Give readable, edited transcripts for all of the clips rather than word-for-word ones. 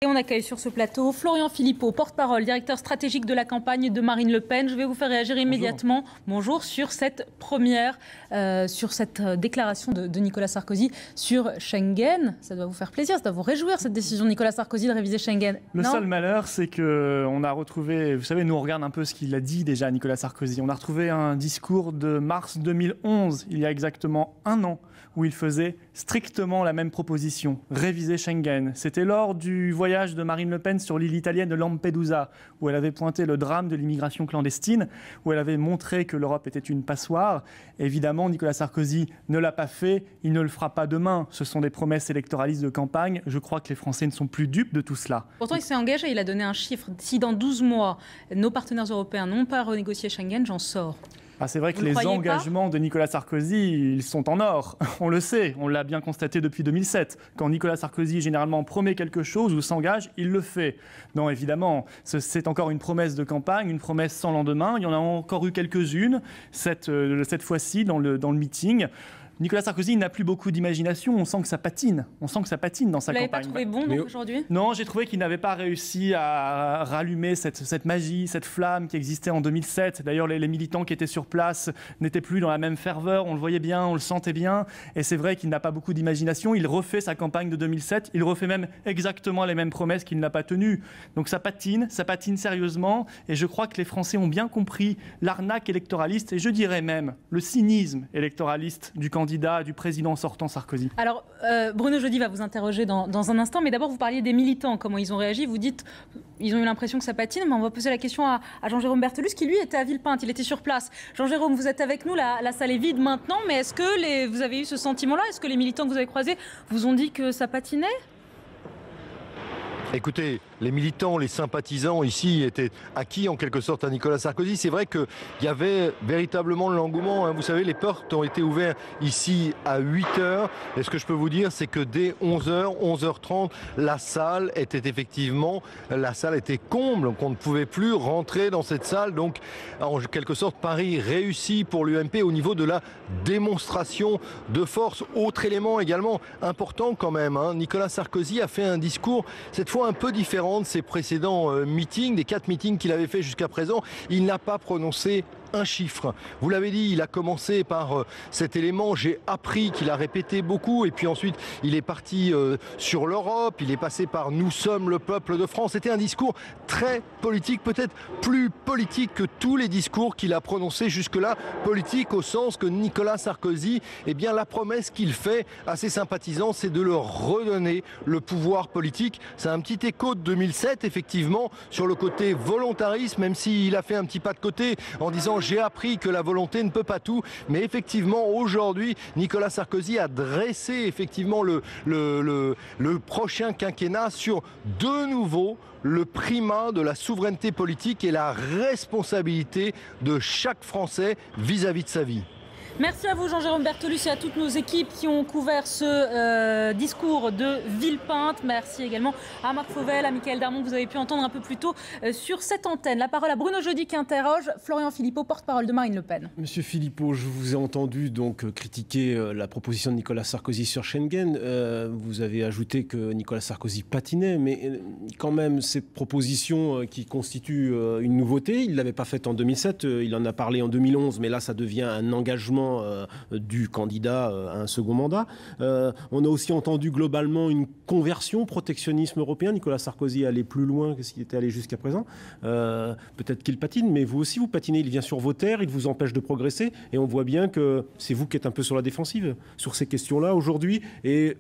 Et on accueille sur ce plateau Florian Philippot, porte-parole, directeur stratégique de la campagne de Marine Le Pen. Je vais vous faire réagir immédiatement. Bonjour sur cette première, sur cette déclaration de Nicolas Sarkozy sur Schengen. Ça doit vous faire plaisir, ça doit vous réjouir cette décision de Nicolas Sarkozy de réviser Schengen. Le seul malheur, c'est qu'on a retrouvé, vous savez, nous on regarde un peu ce qu'il a dit déjà Nicolas Sarkozy. On a retrouvé un discours de mars 2011, il y a exactement un an, où il faisait strictement la même proposition, réviser Schengen. C'était lors du voyage de Marine Le Pen sur l'île italienne de Lampedusa, où elle avait pointé le drame de l'immigration clandestine, où elle avait montré que l'Europe était une passoire. Évidemment, Nicolas Sarkozy ne l'a pas fait, il ne le fera pas demain. Ce sont des promesses électoralistes de campagne. Je crois que les Français ne sont plus dupes de tout cela. Pourtant, il s'est engagé, il a donné un chiffre. Si dans 12 mois, nos partenaires européens n'ont pas renégocié Schengen, j'en sors. C'est vrai que les engagements de Nicolas Sarkozy, ils sont en or. On le sait, on l'a bien constaté depuis 2007. Quand Nicolas Sarkozy, généralement, promet quelque chose ou s'engage, il le fait. Non, évidemment, c'est encore une promesse de campagne, une promesse sans lendemain. Il y en a encore eu quelques-unes, cette fois-ci, dans le meeting. Nicolas Sarkozy n'a plus beaucoup d'imagination, on sent que ça patine. On sent que ça patine dans sa campagne. Vous l'avez pas trouvé bon aujourd'hui ? Non, j'ai trouvé qu'il n'avait pas réussi à rallumer cette magie, cette flamme qui existait en 2007. D'ailleurs, les militants qui étaient sur place n'étaient plus dans la même ferveur, on le voyait bien, on le sentait bien. Et c'est vrai qu'il n'a pas beaucoup d'imagination. Il refait sa campagne de 2007, il refait même exactement les mêmes promesses qu'il n'a pas tenues. Donc ça patine sérieusement. Et je crois que les Français ont bien compris l'arnaque électoraliste et je dirais même le cynisme électoraliste du candidat du président sortant Sarkozy. Alors, Bruno Jeudi va vous interroger dans un instant, mais d'abord, vous parliez des militants, comment ils ont réagi. Vous dites, ils ont eu l'impression que ça patine, mais on va poser la question à Jean-Jérôme Berthelus, qui lui était à Villepinte, il était sur place. Jean-Jérôme, vous êtes avec nous, la salle est vide maintenant, mais est-ce que vous avez eu ce sentiment-là ? Est-ce que les militants que vous avez croisés vous ont dit que ça patinait ? Écoutez, les militants, les sympathisants ici étaient acquis en quelque sorte à Nicolas Sarkozy. C'est vrai qu'il y avait véritablement l'engouement. Vous savez, les portes ont été ouvertes ici à 8h. Et ce que je peux vous dire, c'est que dès 11h, 11h30, la salle était comble. Qu'on ne pouvait plus rentrer dans cette salle. Donc, en quelque sorte, Paris réussit pour l'UMP au niveau de la démonstration de force. Autre élément également important quand même. Nicolas Sarkozy a fait un discours, cette fois un peu différent de ses précédents meetings, des 4 meetings qu'il avait fait jusqu'à présent. Il n'a pas prononcé un chiffre. Vous l'avez dit, il a commencé par cet élément, j'ai appris, qu'il a répété beaucoup, et puis ensuite il est parti sur l'Europe, il est passé par nous sommes le peuple de France. C'était un discours très politique, peut-être plus politique que tous les discours qu'il a prononcés jusque-là, politique au sens que Nicolas Sarkozy, la promesse qu'il fait à ses sympathisants, c'est de leur redonner le pouvoir politique. C'est un petit écho de 2007, effectivement, sur le côté volontarisme, même s'il a fait un petit pas de côté en disant j'ai appris que la volonté ne peut pas tout, mais effectivement aujourd'hui Nicolas Sarkozy a dressé effectivement le prochain quinquennat sur de nouveau le primat de la souveraineté politique et la responsabilité de chaque Français vis-à-vis de sa vie. Merci à vous Jean-Jérôme Berthelus et à toutes nos équipes qui ont couvert ce discours de Villepinte. Merci également à Marc Fauvel, à Mickaël Darmon que vous avez pu entendre un peu plus tôt sur cette antenne. La parole à Bruno Jeudi qui interroge Florian Philippot, porte-parole de Marine Le Pen. Monsieur Philippot, je vous ai entendu donc critiquer la proposition de Nicolas Sarkozy sur Schengen. Vous avez ajouté que Nicolas Sarkozy patinait, mais quand même cette proposition qui constitue une nouveauté, il ne l'avait pas faite en 2007, il en a parlé en 2011, mais là ça devient un engagement du candidat à un second mandat. On a aussi entendu globalement une conversion protectionnisme européen. Nicolas Sarkozy allait plus loin que ce qu'il était allé jusqu'à présent. Peut-être qu'il patine, mais vous aussi vous patinez. Il vient sur vos terres, il vous empêche de progresser et on voit bien que c'est vous qui êtes un peu sur la défensive sur ces questions-là aujourd'hui. Et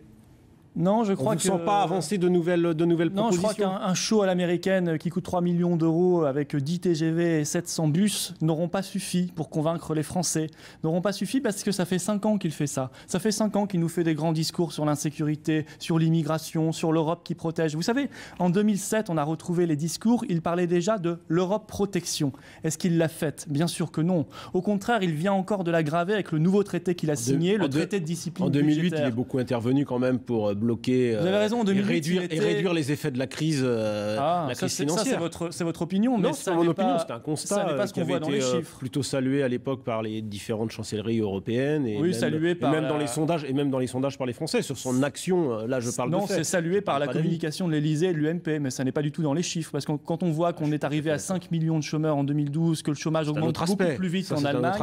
non, je crois on ne sent pas avancer de nouvelles propositions. Non, je crois qu'un show à l'américaine qui coûte 3 millions d'euros avec 10 TGV et 700 bus n'auront pas suffi pour convaincre les Français. N'auront pas suffi parce que ça fait 5 ans qu'il fait ça. Ça fait 5 ans qu'il nous fait des grands discours sur l'insécurité, sur l'immigration, sur l'Europe qui protège. Vous savez, en 2007, on a retrouvé les discours. Il parlait déjà de l'Europe protection. Est-ce qu'il l'a faite ? Bien sûr que non. Au contraire, il vient encore de l'aggraver avec le nouveau traité qu'il a signé, le traité de discipline budgétaire. En 2008, il est beaucoup intervenu quand même pour bloquer Vous avez raison, en 2008, et réduire les effets de la crise, financière. C'est votre opinion, mais non, c'est mon opinion, c'est un constat. Ça n'est pas ce qu'on voit dans les chiffres. Plutôt salué à l'époque par les différentes chancelleries européennes et même dans les sondages par les Français sur son action. Là, je parle de fait. Non, c'est salué par la communication de l'Élysée et de l'UMP, mais ça n'est pas du tout dans les chiffres, parce que quand on voit qu'on est arrivé à 5 millions de chômeurs en 2012, que le chômage augmente beaucoup plus vite qu'en Allemagne,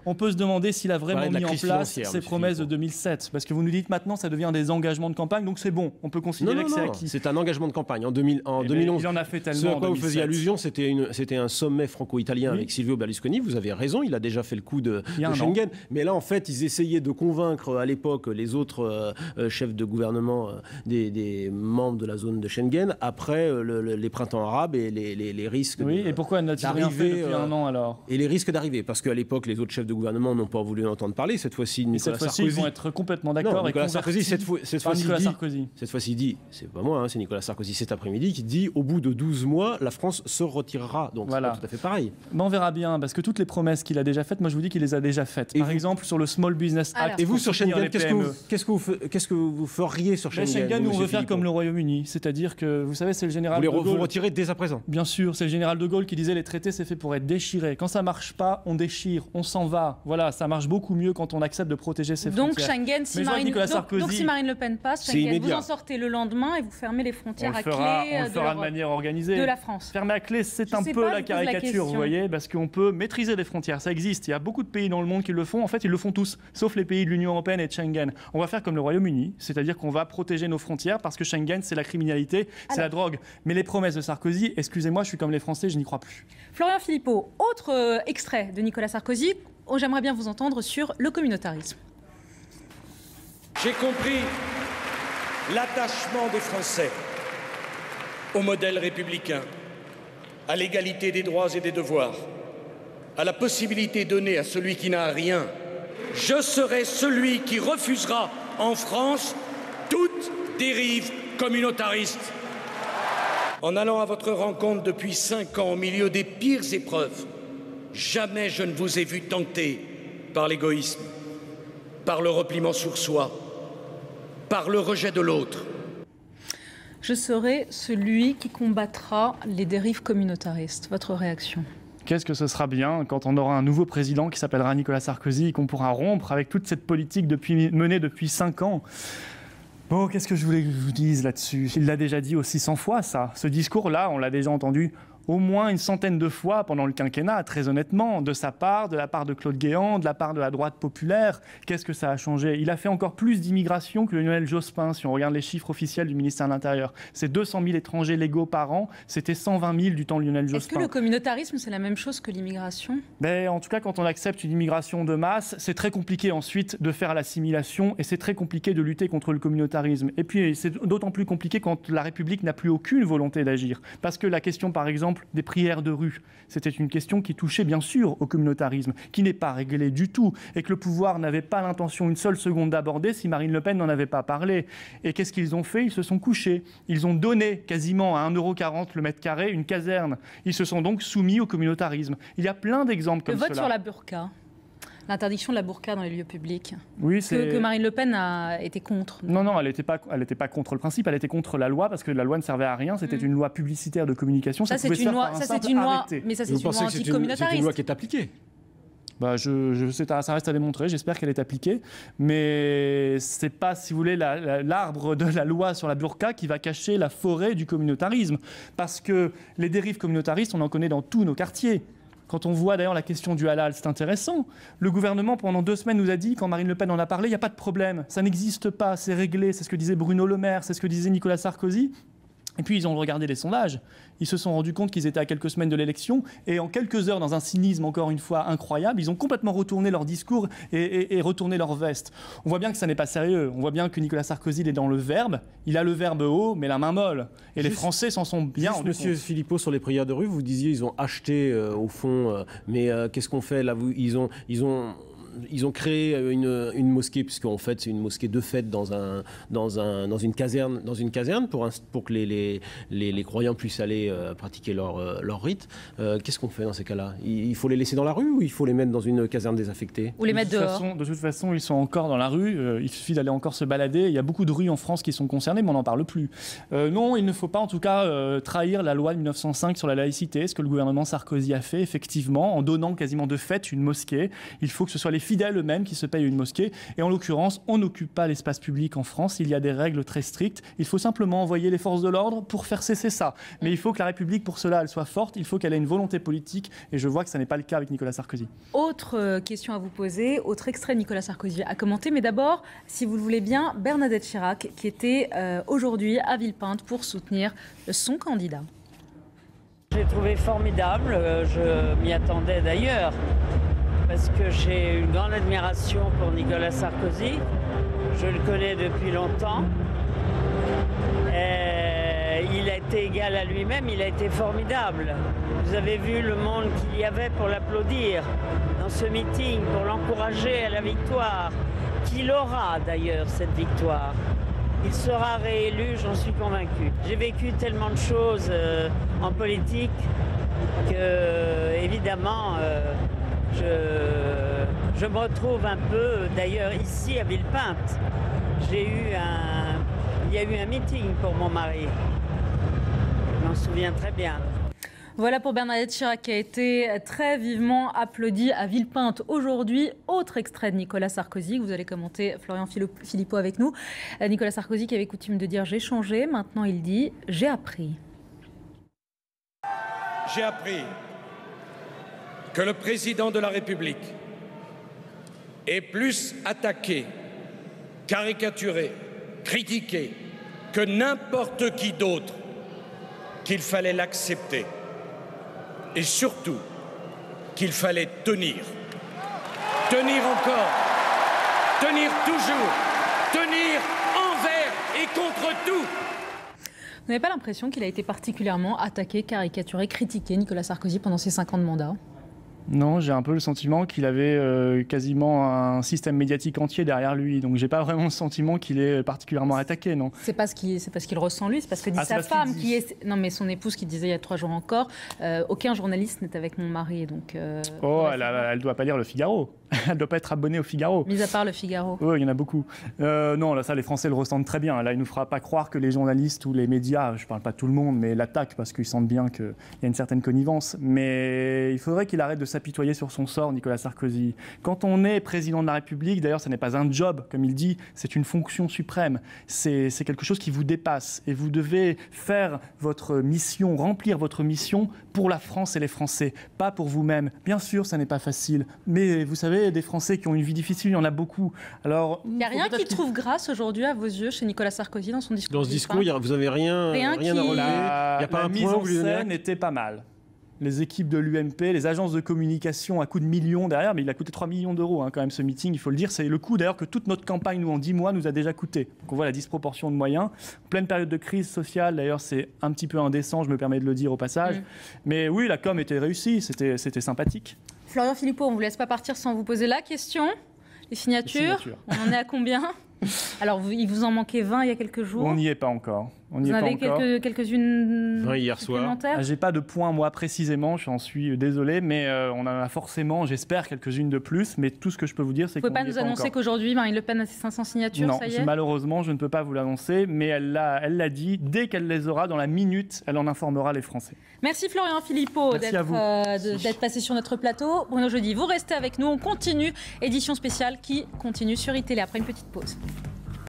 on peut se demander s'il a vraiment mis en place ses promesses de 2007, parce que vous nous dites maintenant ça devient des engagements de campagne, donc c'est bon, on peut considérer que c'est acquis. C'est un engagement de campagne. En 2011, il en a fait tellement. Ce à quoi vous faisiez allusion, c'était un sommet franco-italien avec Silvio Berlusconi. Vous avez raison, il a déjà fait le coup de Schengen. Mais là, en fait, ils essayaient de convaincre à l'époque les autres chefs de gouvernement des membres de la zone de Schengen après les printemps arabes et les risques. Oui, et pourquoi n'a-t-il rien fait depuis un an alors? Et les risques d'arriver, parce qu'à l'époque, les autres chefs de gouvernement n'ont pas voulu en entendre parler. Cette fois-ci, Nicolas Sarkozy. Ils vont être complètement d'accord. Nicolas Sarkozy, cette fois-ci dit, c'est pas moi, c'est Nicolas Sarkozy cet après-midi qui dit au bout de 12 mois, la France se retirera. Donc voilà. C'est pas tout à fait pareil. Mais on verra bien, parce que toutes les promesses qu'il a déjà faites, moi je vous dis qu'il les a déjà faites. Par exemple, sur le Small Business Act. Et vous, sur Schengen, qu'est-ce que vous feriez sur Schengen? Schengen, nous, on veut faire comme le Royaume-Uni. C'est-à-dire que, vous savez, c'est le général de Gaulle. Vous retirez dès à présent? Bien sûr, c'est le général de Gaulle qui disait les traités, c'est fait pour être déchirés. Quand ça marche pas, on déchire, on s'en va. Voilà, ça marche beaucoup mieux quand on accepte de protéger ses frontières. Donc Schengen, si Marine Le Pen passe, Schengen, vous en sortez le lendemain et vous fermez les frontières à clé on le fera de manière organisée. De la France. Fermer à clé, c'est un peu la caricature, vous voyez, parce qu'on peut maîtriser les frontières, ça existe. Il y a beaucoup de pays dans le monde qui le font. En fait, ils le font tous, sauf les pays de l'Union européenne et de Schengen. On va faire comme le Royaume-Uni, c'est-à-dire qu'on va protéger nos frontières parce que Schengen, c'est la criminalité, c'est la drogue. Mais les promesses de Sarkozy, excusez-moi, je suis comme les Français, je n'y crois plus. Florian Philippot, autre extrait de Nicolas Sarkozy. J'aimerais bien vous entendre sur le communautarisme. J'ai compris l'attachement des Français au modèle républicain, à l'égalité des droits et des devoirs, à la possibilité donnée à celui qui n'a rien. Je serai celui qui refusera en France toute dérive communautariste. En allant à votre rencontre depuis 5 ans au milieu des pires épreuves, jamais je ne vous ai vu tenté par l'égoïsme, par le repliement sur soi, par le rejet de l'autre. Je serai celui qui combattra les dérives communautaristes. Votre réaction? Qu'est-ce que ce sera bien quand on aura un nouveau président qui s'appellera Nicolas Sarkozy et qu'on pourra rompre avec toute cette politique menée depuis 5 ans. Bon, qu'est-ce que je voulais que je vous dise là-dessus? Il l'a déjà dit aussi 100 fois, ça. Ce discours-là, on l'a déjà entendu au moins une centaine de fois pendant le quinquennat, très honnêtement, de sa part, de la part de Claude Guéant, de la part de la droite populaire. Qu'est-ce que ça a changé? Il a fait encore plus d'immigration que Lionel Jospin, si on regarde les chiffres officiels du ministère de l'Intérieur. C'est 200 000 étrangers légaux par an, c'était 120 000 du temps de Lionel Jospin. Est-ce que le communautarisme, c'est la même chose que l'immigration? En tout cas, quand on accepte une immigration de masse, c'est très compliqué ensuite de faire l'assimilation et c'est très compliqué de lutter contre le communautarisme. Et puis, c'est d'autant plus compliqué quand la République n'a plus aucune volonté d'agir. Parce que la question, par exemple, des prières de rue. C'était une question qui touchait bien sûr au communautarisme, qui n'est pas réglée du tout, et que le pouvoir n'avait pas l'intention une seule seconde d'aborder si Marine Le Pen n'en avait pas parlé. Et qu'est-ce qu'ils ont fait? Ils se sont couchés. Ils ont donné quasiment à 1,40 € le mètre carré une caserne. Ils se sont donc soumis au communautarisme. Il y a plein d'exemples comme cela. Le vote sur la burqa. L'interdiction de la burqa dans les lieux publics. Oui, que Marine Le Pen a été contre. Non, elle n'était pas contre le principe, elle était contre la loi parce que la loi ne servait à rien. C'était une loi publicitaire de communication. Ça c'est une loi, mais ça c'est une loi anticommunautariste. C'est une loi qui est appliquée. Je sais, ça reste à démontrer, j'espère qu'elle est appliquée, mais c'est pas, si vous voulez, l'arbre de la loi sur la burqa qui va cacher la forêt du communautarisme. Parce que les dérives communautaristes, on en connaît dans tous nos quartiers. Quand on voit d'ailleurs la question du halal, c'est intéressant. Le gouvernement, pendant 2 semaines, nous a dit, quand Marine Le Pen en a parlé, il n'y a pas de problème, ça n'existe pas, c'est réglé, c'est ce que disait Bruno Le Maire, c'est ce que disait Nicolas Sarkozy. Et puis ils ont regardé les sondages, ils se sont rendus compte qu'ils étaient à quelques semaines de l'élection, et en quelques heures, dans un cynisme encore une fois incroyable, ils ont complètement retourné leur discours et retourné leur veste. On voit bien que ça n'est pas sérieux, on voit bien que Nicolas Sarkozy il est dans le verbe, il a le verbe haut, mais la main molle. Et les Français s'en sont bien rendus compte. Monsieur Philippot, sur les prières de rue, vous disiez ils ont acheté au fond, mais qu'est-ce qu'on fait là? Ils ont ils ont créé une mosquée, puisqu'en fait c'est une mosquée de fête dans une caserne pour que les croyants puissent aller pratiquer leur rite. Qu'est-ce qu'on fait dans ces cas-là? Il faut les laisser dans la rue ou il faut les mettre dans une caserne désaffectée? Ou les mettre dehors? De toute façon, ils sont encore dans la rue. Il suffit d'aller encore se balader. Il y a beaucoup de rues en France qui sont concernées, mais on n'en parle plus. Non, il ne faut pas en tout cas trahir la loi de 1905 sur la laïcité, ce que le gouvernement Sarkozy a fait, effectivement, en donnant quasiment de fait une mosquée. Il faut que ce soit les fidèles eux-mêmes qui se payent une mosquée. Et en l'occurrence, on n'occupe pas l'espace public en France. Il y a des règles très strictes. Il faut simplement envoyer les forces de l'ordre pour faire cesser ça. Mais il faut que la République, pour cela, elle soit forte. Il faut qu'elle ait une volonté politique. Et je vois que ça n'est pas le cas avec Nicolas Sarkozy. Autre question à vous poser, autre extrait de Nicolas Sarkozy à commenter. Mais d'abord, si vous le voulez bien, Bernadette Chirac, qui était aujourd'hui à Villepinte pour soutenir son candidat. J'ai trouvé formidable, je m'y attendais d'ailleurs, parce que j'ai une grande admiration pour Nicolas Sarkozy. Je le connais depuis longtemps. Il a été égal à lui-même, il a été formidable. Vous avez vu le monde qu'il y avait pour l'applaudir dans ce meeting, pour l'encourager à la victoire, qu'il aura d'ailleurs cette victoire. Il sera réélu, j'en suis convaincu. J'ai vécu tellement de choses en politique que, évidemment, je me retrouve un peu, d'ailleurs, ici à Villepinte. Il y a eu un meeting pour mon mari. Je m'en souviens très bien. Voilà pour Bernadette Chirac qui a été très vivement applaudie à Villepinte aujourd'hui. Autre extrait de Nicolas Sarkozy que vous allez commenter, Florian Philippot avec nous. Nicolas Sarkozy qui avait coutume de dire « j'ai changé », maintenant il dit « j'ai appris ». J'ai appris que le président de la République est plus attaqué, caricaturé, critiqué que n'importe qui d'autre, qu'il fallait l'accepter. Et surtout, qu'il fallait tenir. Tenir encore, tenir toujours, tenir envers et contre tout. Vous n'avez pas l'impression qu'il a été particulièrement attaqué, caricaturé, critiqué, Nicolas Sarkozy, pendant ses 5 ans de mandat ? Non, j'ai un peu le sentiment qu'il avait quasiment un système médiatique entier derrière lui. Donc, j'ai pas vraiment le sentiment qu'il est particulièrement attaqué, non. C'est pas ce qu'il ressent lui, c'est parce que dit sa femme, qui est... Non, mais son épouse qui disait il y a 3 jours encore, aucun journaliste n'est avec mon mari, donc... elle doit pas lire Le Figaro. Elle doit pas être abonnée au Figaro. Mis à part Le Figaro. Oui, il y en a beaucoup. Non, là, ça, les Français le ressentent très bien. Là, il nous fera pas croire que les journalistes ou les médias, je parle pas de tout le monde, mais l'attaquent parce qu'ils sentent bien qu'il y a une certaine connivence. Mais il faudrait qu'il arrête de s'apitoyer sur son sort, Nicolas Sarkozy. Quand on est président de la République, d'ailleurs, ce n'est pas un job, comme il dit, c'est une fonction suprême. C'est quelque chose qui vous dépasse. Et vous devez faire votre mission, remplir votre mission pour la France et les Français, pas pour vous-même. Bien sûr, ça n'est pas facile, mais vous savez, des Français qui ont une vie difficile, il y en a beaucoup. Alors, il n'y a rien qui trouve grâce aujourd'hui, à vos yeux, chez Nicolas Sarkozy, dans son discours. Dans ce discours, vous n'avez rien à relever. Il n'y a pas la un mise en scène était pas mal. Les équipes de l'UMP, les agences de communication à coût de millions derrière, mais il a coûté 3 millions d'euros quand même ce meeting, il faut le dire. C'est le coût d'ailleurs que toute notre campagne, nous, en 10 mois, nous a déjà coûté. Donc on voit la disproportion de moyens. En pleine période de crise sociale, d'ailleurs, c'est un petit peu indécent, je me permets de le dire au passage. Mais oui, la com était réussie, c'était sympathique. Florian Philippot, on ne vous laisse pas partir sans vous poser la question. Les signatures. On en est à combien ? Alors, il vous en manquait 20 il y a quelques jours. On n'y est pas encore. Vous en avez quelques-unes 20 hier soir. J'ai pas de points, moi, précisément. J'en suis désolé, mais on en a forcément, j'espère, quelques-unes de plus. Mais tout ce que je peux vous dire, c'est qu'on n'y est pas encore. Vous ne pouvez pas nous annoncer qu'aujourd'hui, Marine Le Pen a ses 500 signatures, non, ça y est ? Malheureusement, je ne peux pas vous l'annoncer. Mais elle l'a dit, dès qu'elle les aura, dans la minute, elle en informera les Français. Merci Florian Philippot d'être passé sur notre plateau. Bruno Jeudi, vous restez avec nous. On continue, édition spéciale qui continue sur iTélé après une petite pause.